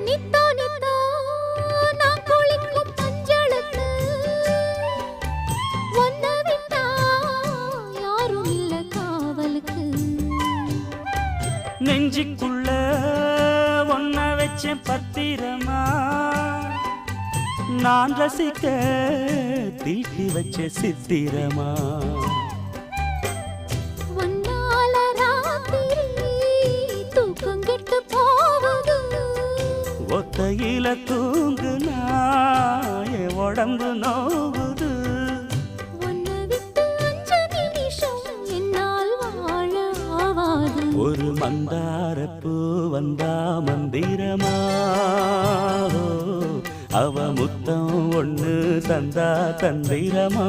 நித்தோ நித்தோ நான் குளிக்கும் மஞ்சளுக்கு ஒன்ன விட்டா யாரும் இல்ல காவலுக்கு. நெஞ்சுக்குள்ள ஒன்ன வச்ச பத்திரமா நான் ரசிக்க தீட்டி வச்ச சித்திரமா. ஒன்னால ராத்திரி தூக்கம் கெட்டு போவது ஒத்தையில தூங்குனா என் உடம்பு நோவுது. ஒன்ன விட்டு 5 நிமிஷம் என்னால் வாழ ஆவாது. ஒரு மந்தாரப்பூ வந்தா மந்திரமா அவ முத்தம் ஒண்ணு தந்தா தந்திரமா.